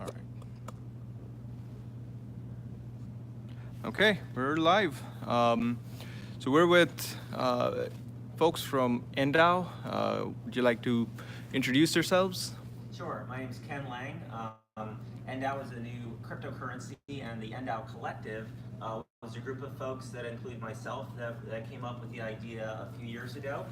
All right. Okay, we're live. So we're with folks from Endow. Would you like to introduce yourselves? Sure. My name is Ken Lang. Endow is a new cryptocurrency, and the Endow Collective was a group of folks that include myself that came up with the idea a few years ago.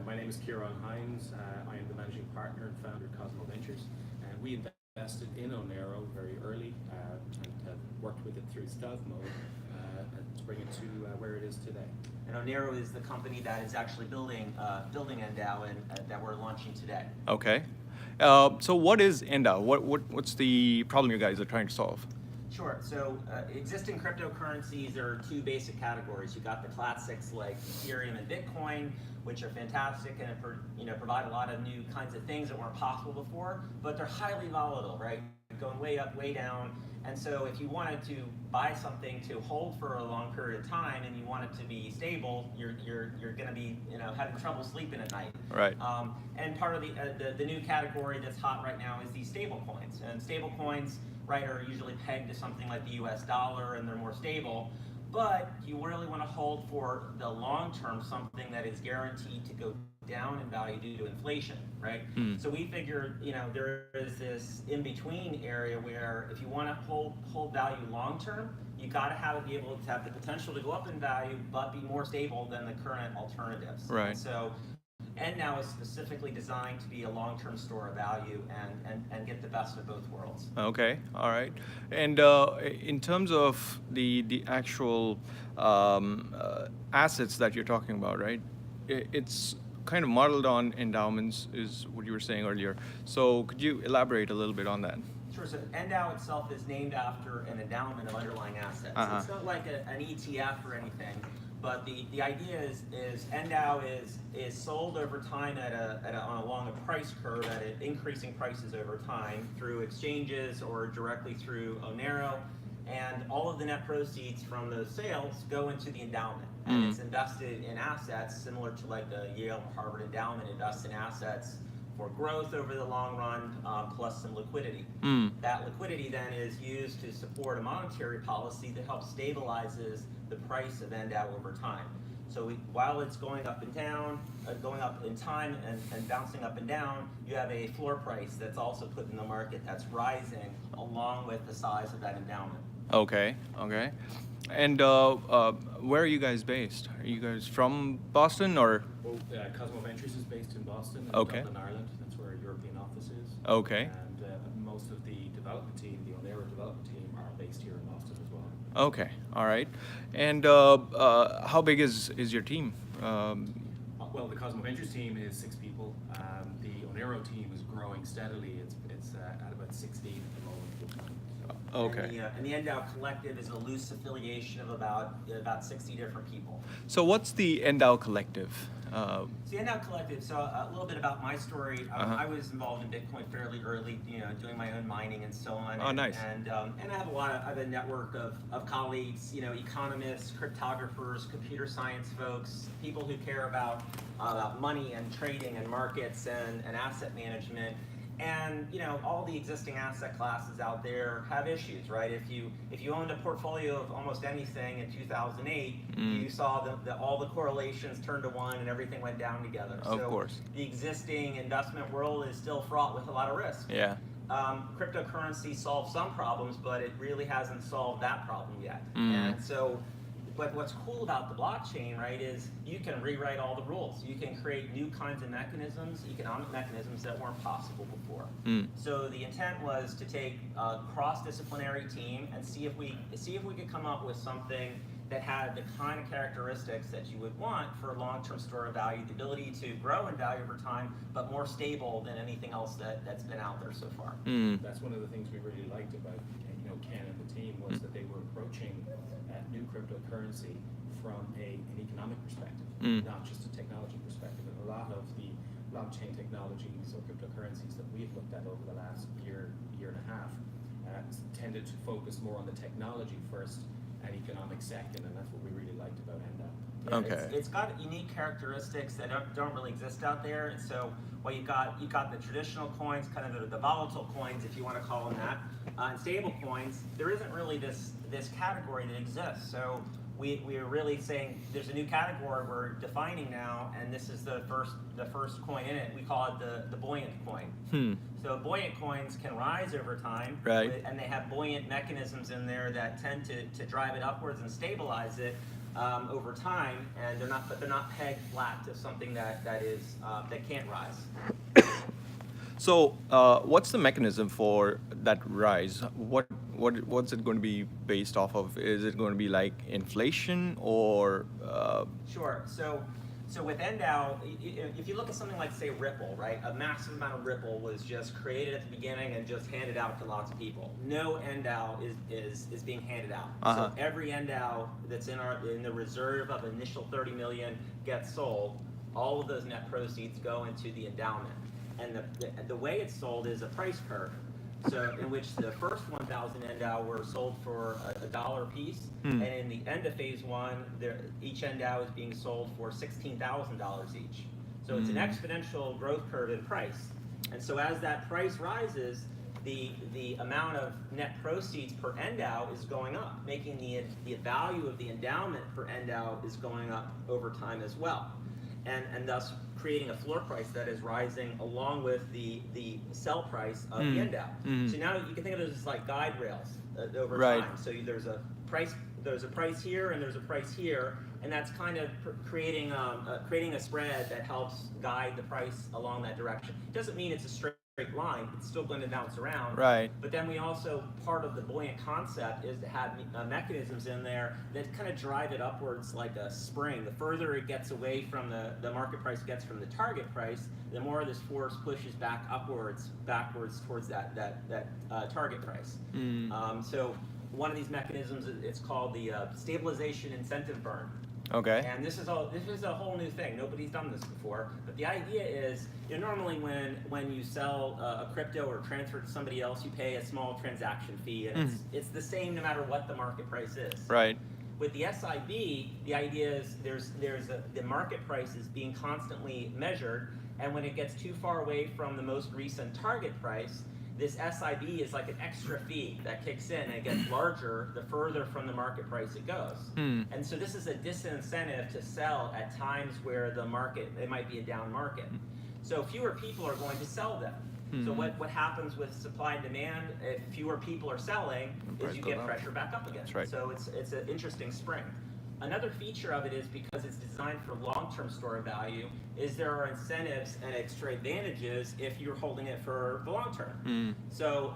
My name is Kieran Hines. I am the managing partner and founder of Cosmo Ventures. And we invested in Onero very early and have worked with it through stealth mode to bring it to where it is today. And Onero is the company that is actually building Endow and that we're launching today. Okay. So what is Endow? What's the problem you guys are trying to solve? Sure. So existing cryptocurrencies, there are two basic categories. You've got the classics like Ethereum and Bitcoin, which are fantastic and provide a lot of new kinds of things that weren't possible before, but they're highly volatile, right? Going way up, way down. And so if you wanted to buy something to hold for a long period of time and you want it to be stable, you're going to be having trouble sleeping at night. Right. And part of the new category that's hot right now is these stable coins. And stable coins, right, are usually pegged to something like the US dollar and they're more stable. But you really want to hold for the long term something that is guaranteed to go down in value due to inflation, right? So we figured, there is this in between area where if you want to hold value long term, you got to be able to have the potential to go up in value, but be more stable than the current alternatives. Right. And so Now is specifically designed to be a long-term store of value and get the best of both worlds. Okay, all right. And in terms of the actual assets that you're talking about, right? It's kind of modeled on endowments, is what you were saying earlier. So could you elaborate a little bit on that? Sure. So Endow itself is named after an endowment of underlying assets. Uh-huh. It's not like an ETF or anything. But the idea is Endow is sold over time along a price curve at increasing prices over time through exchanges or directly through Onero, and all of the net proceeds from those sales go into the endowment, and it's invested in assets similar to like the Yale or Harvard endowment invests in assets for growth over the long run, plus some liquidity. That liquidity then is used to support a monetary policy that helps stabilizes the price of Endow over time. So while it's going up and down, going up in time and bouncing up and down, you have a floor price that's also put in the market that's rising along with the size of that endowment. Okay, okay. And where are you guys based? Are you guys from Boston or? Well, Cosmo Ventures is based in Boston, in Okay. Dublin, Ireland. That's where our European office is. Okay. And most of the development team, the Onero development team, are based here in Boston as well. Okay, all right. And how big is your team? Well, the Cosmo Ventures team is 6 people. The Onero team is growing steadily. It's at about 16 at the moment. Okay. And the Endow Collective is a loose affiliation of about 60 different people. So what's the Endow Collective? So the Endow Collective, so a little bit about my story. I was involved in Bitcoin fairly early, doing my own mining and so on. Oh, nice. And I have a network of colleagues, economists, cryptographers, computer science folks, people who care about money and trading and markets and asset management. And all the existing asset classes out there have issues, right? If you owned a portfolio of almost anything in 2008, you saw all the correlations turned to 1 and everything went down together. Of course. The existing investment world is still fraught with a lot of risk. Yeah. Cryptocurrency solves some problems, but it really hasn't solved that problem yet. And so. But what's cool about the blockchain, right, is you can rewrite all the rules. You can create new kinds of mechanisms, economic mechanisms that weren't possible before. So the intent was to take a cross-disciplinary team and see if we could come up with something that had the kind of characteristics that you would want for a long-term store of value, the ability to grow in value over time, but more stable than anything else that's been out there so far. That's one of the things we really liked about Ken and the team was that they were approaching new cryptocurrency from an economic perspective, not just a technology perspective. And a lot of the blockchain technologies or cryptocurrencies that we've looked at over the last year and a half tended to focus more on the technology first and economic second, and that's what we really liked about Endow. Yeah, Okay. It's got unique characteristics that don't really exist out there. And so Well, you got the traditional coins, kind of the volatile coins, if you want to call them that, and stable coins. There isn't really this category that exists. So we are really saying there's a new category we're defining now, and this is the first coin in it. We call it the buoyant coin. So buoyant coins can rise over time, right? And they have buoyant mechanisms in there that tend to drive it upwards and stabilize it over time, and they're not pegged flat to something that can't rise. So, what's the mechanism for that rise? What's it going to be based off of? Is it going to be like inflation or? Sure. So with NDAO, if you look at something like, say, Ripple, right? A massive amount of Ripple was just created at the beginning and just handed out to lots of people. No NDAO is being handed out. So every NDAO that's in the reserve of initial 30 million gets sold. All of those net proceeds go into the endowment. And the way it's sold is a price curve. So in which the first 1,000 NDAO were sold for $1 a piece, and in the end of phase one, each NDAO is being sold for $16,000 each. So it's an exponential growth curve in price. And so as that price rises, the amount of net proceeds per NDAO is going up, making the value of the endowment per NDAO is going up over time as well. And thus creating a floor price that is rising along with the sell price of the NDAO. So now you can think of it as like guide rails over time. So there's a price here and there's a price here, and that's kind of creating a spread that helps guide the price along that direction. It doesn't mean it's a straight line, it's still going to bounce around. Right. But then we also, part of the buoyant concept is to have mechanisms in there that kind of drive it upwards like a spring. The further it gets away from the market price gets from the target price, the more this force pushes backwards towards that target price. So one of these mechanisms, it's called the stabilization incentive burn. Okay. And this is a whole new thing. Nobody's done this before. But the idea is, normally when you sell a crypto or transfer to somebody else, you pay a small transaction fee, and it's the same no matter what the market price is. Right. With the SIB, the idea is the market price is being constantly measured, and when it gets too far away from the most recent target price, this SIB is like an extra fee that kicks in, and it gets larger the further from the market price it goes. And so this is a disincentive to sell at times where it might be a down market. So fewer people are going to sell them. So what happens with supply and demand, if fewer people are selling, is you get pressure back up again. Right. So it's an interesting spring. Another feature of it is, because it's designed for long-term store value, is there are incentives and extra advantages if you're holding it for the long term. So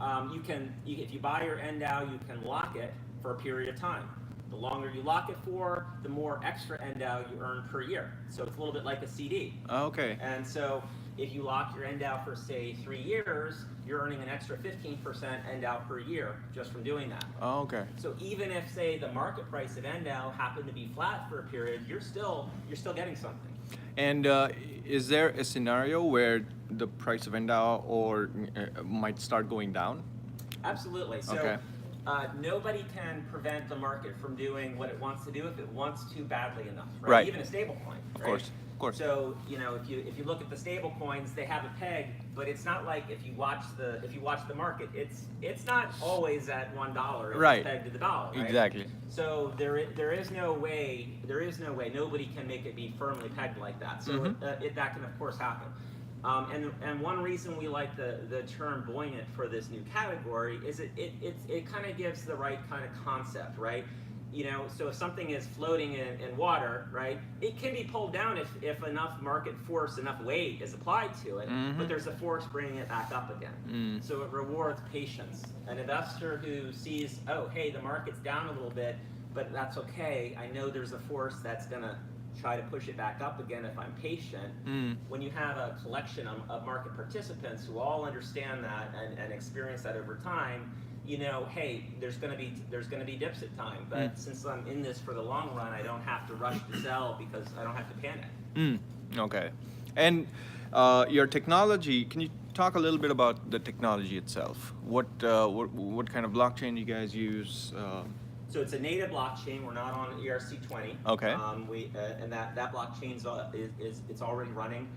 if you buy your NDAO, you can lock it for a period of time. The longer you lock it for, the more extra NDAO you earn per year. So it's a little bit like a CD. Okay. And so if you lock your NDAO for, say, 3 years, you're earning an extra 15% NDAO per year just from doing that. Okay. So even if, say, the market price of NDAO happened to be flat for a period, you're still getting something. And is there a scenario where the price of NDAO might start going down? Absolutely. So Okay. Nobody can prevent the market from doing what it wants to do if it wants to badly enough, right? Right. Even a stable coin. Of right? course. Of course. So if you look at the stable coins, they have a peg, but it's not like if you watch the market, it's not always at $1. It's Right. pegged to the dollar. Right? Exactly. So there is no way nobody can make it be firmly pegged like that. So that can of course happen. And one reason we like the term buoyant for this new category is it kind of gives the right kind of concept, right? So if something is floating in water, right, it can be pulled down if enough market force, enough weight is applied to it, but there's a force bringing it back up again. So it rewards patience. An investor who sees, oh, hey, the market's down a little bit, but that's okay. I know there's a force that's going to try to push it back up again if I'm patient. When you have a collection of market participants who all understand that and experience that over time, hey, there's going to be dips at time, but since I'm in this for the long run, I don't have to rush to sell because I don't have to panic. Okay. And your technology, can you talk a little bit about the technology itself? What kind of blockchain you guys use? So it's a native blockchain. We're not on ERC20. Okay. And that blockchain it's already running.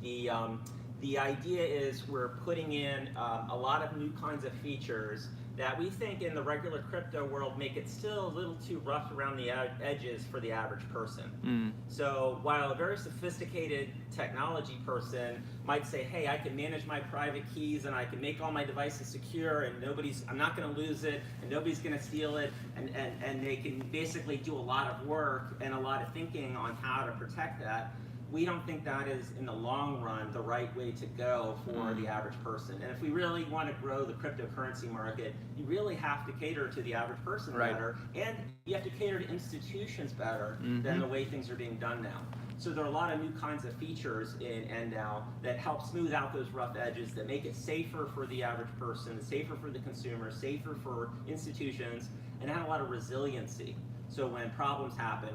The idea is we're putting in a lot of new kinds of features that we think in the regular crypto world make it still a little too rough around the edges for the average person. So while a very sophisticated technology person might say, hey, I can manage my private keys and I can make all my devices secure and I'm not going to lose it and nobody's going to steal it, and they can basically do a lot of work and a lot of thinking on how to protect that, we don't think that is, in the long run, the right way to go for the average person. And if we really want to grow the cryptocurrency market, you really have to cater to the average person better, and you have to cater to institutions better than the way things are being done now. So there are a lot of new kinds of features in NDAO that help smooth out those rough edges, that make it safer for the average person, safer for the consumer, safer for institutions, and add a lot of resiliency. So when problems happen,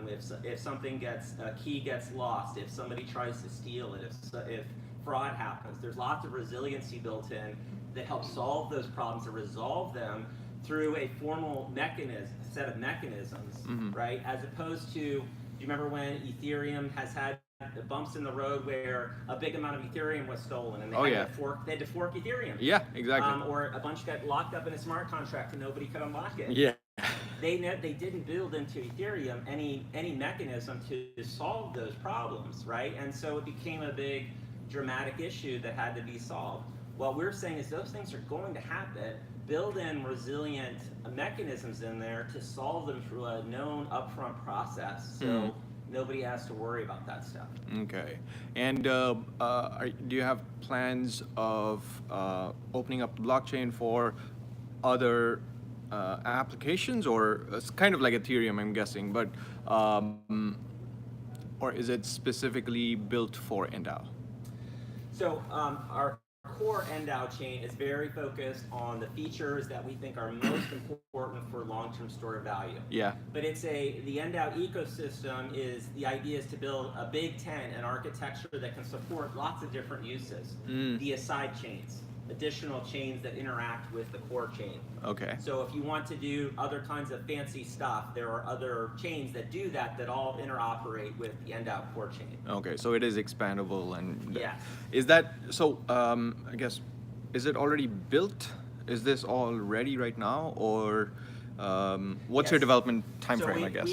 if something a key gets lost, if somebody tries to steal it, if fraud happens, there's lots of resiliency built in that helps solve those problems and resolve them through a formal set of mechanisms, right? As opposed to, do you remember when Ethereum has had the bumps in the road where a big amount of Ethereum was stolen and they had to fork Ethereum? Yeah, exactly. Or a bunch got locked up in a smart contract and nobody could unlock it. Yeah. They didn't build into Ethereum any mechanism to solve those problems, right? And so it became a big dramatic issue that had to be solved. What we're saying is those things are going to happen. Build in resilient mechanisms in there to solve them through a known upfront process, so nobody has to worry about that stuff. Okay. And do you have plans of opening up the blockchain for other applications, or it's kind of like Ethereum, I'm guessing, but or is it specifically built for NDAO? So our core NDAO chain is very focused on the features that we think are most important for long-term store of value. Yeah. But the NDAO ecosystem the idea is to build a big tent, an architecture that can support lots of different uses via side chains, additional chains that interact with the core chain. Okay. So if you want to do other kinds of fancy stuff, there are other chains that do that all interoperate with the NDAO core chain. Okay, so it is expandable, and Yes. Is that so? I guess, is it already built? Is this all ready right now, or what's your Yes. development timeframe? So I guess.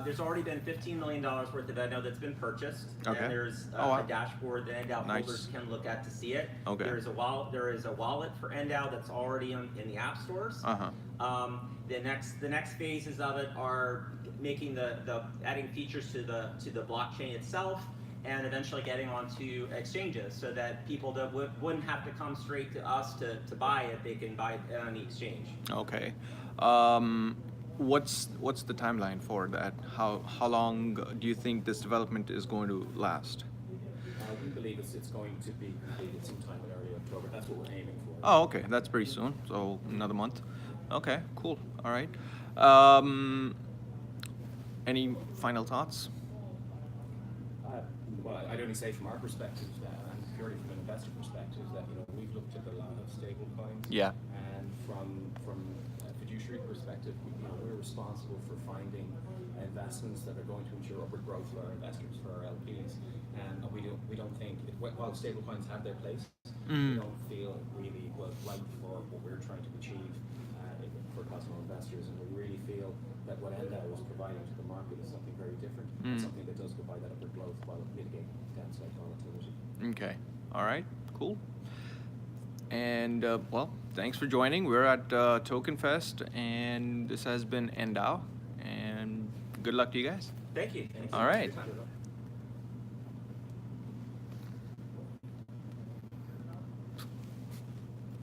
There's already been $15 million worth of NDAO that's been purchased. Okay. And there's wow. a dashboard that NDAO Nice. holders can look at to see it. Okay. There is a wallet for NDAO that's already in the app stores. The next phases of it are making adding features to the blockchain itself, and eventually getting onto exchanges so that people wouldn't have to come straight to us to buy it. They can buy it on the exchange. Okay. What's the timeline for that? How long do you think this development is going to last? We believe it's going to be completed sometime in early October. That's what we're aiming for. Oh, okay. That's pretty soon. So another month. Okay, cool. All right. Any final thoughts? Well, I'd only say from our perspective, and purely from an investor perspective, that we've looked at a lot of stable coins. Yeah. And from a fiduciary perspective, we're responsible for finding investments that are going to ensure upward growth for our investors, for our LPs. And we don't think, while stable coins have their place, we don't feel it really was right for what we're trying to achieve for Cosmo investors. And we really feel that what NDAO is providing to the market is something very different, and something that does provide that upward growth while mitigating downside volatility. Okay. All right. Cool. And well, thanks for joining. We're at TokenFest, and this has been NDAO. And good luck to you guys. Thank you. Thanks All right. for your time.